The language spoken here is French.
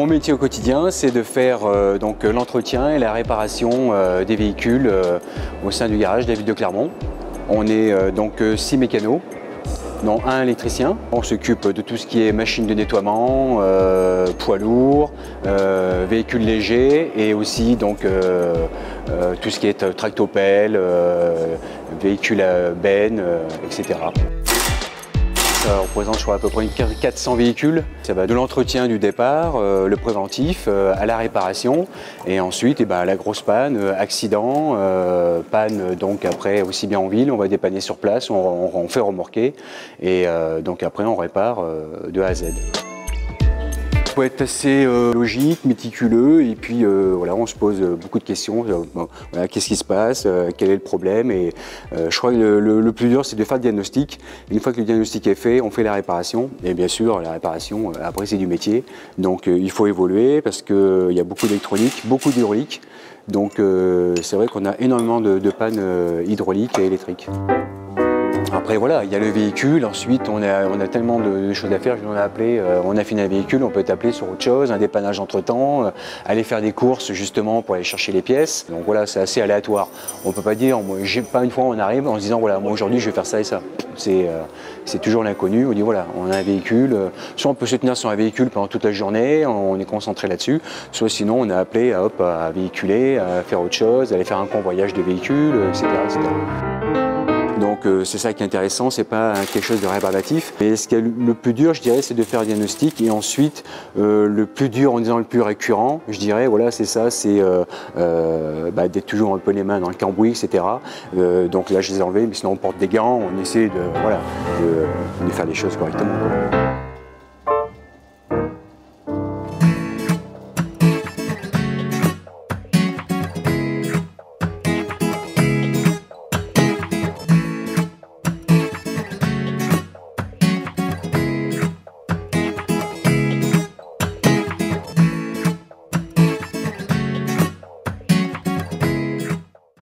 métier au quotidien, c'est de faire donc l'entretien et la réparation des véhicules au sein du garage de la ville de Clermont. On est donc 6 mécanos, dont un électricien. On s'occupe de tout ce qui est machines de nettoiement, poids lourds, véhicules légers et aussi donc tout ce qui est tractopelle, véhicules à benne, etc. Ça représente, je crois, à peu près 400 véhicules. Ça va de l'entretien du départ, le préventif, à la réparation et ensuite la grosse panne, accident, panne donc après aussi bien en ville, on va dépanner sur place, on fait remorquer et donc après on répare de A à Z. Il faut être assez logique, méticuleux et puis voilà, on se pose beaucoup de questions. Voilà, qu'est-ce qui se passe, quel est le problème et je crois que le plus dur c'est de faire le diagnostic. Une fois que le diagnostic est fait, on fait la réparation et bien sûr la réparation après c'est du métier. Donc il faut évoluer parce qu'il y a beaucoup d'électronique, beaucoup d'hydraulique. Donc c'est vrai qu'on a énormément de pannes hydrauliques et électriques. Après voilà, il y a le véhicule, ensuite on a tellement de choses à faire, on a appelé, on a fini un véhicule, on peut t'appeler sur autre chose, un dépannage entre-temps, aller faire des courses justement pour aller chercher les pièces. Donc voilà, c'est assez aléatoire. On ne peut pas dire, pas une fois on arrive en se disant voilà, moi aujourd'hui je vais faire ça et ça. C'est toujours l'inconnu, on dit voilà, on a un véhicule, soit on peut se tenir sur un véhicule pendant toute la journée, on est concentré là-dessus, soit sinon on a appelé à véhiculer, à faire autre chose, à aller faire un convoyage de véhicules, etc. etc. Donc c'est ça qui est intéressant, c'est pas quelque chose de rébarbatif. Mais ce qui est le plus dur, je dirais, c'est de faire un diagnostic et ensuite le plus dur, en disant le plus récurrent, je dirais, voilà, c'est ça, c'est d'être toujours un peu les mains dans le cambouis, etc. Donc là, je les ai enlevés, mais sinon on porte des gants, on essaie de faire les choses correctement, quoi.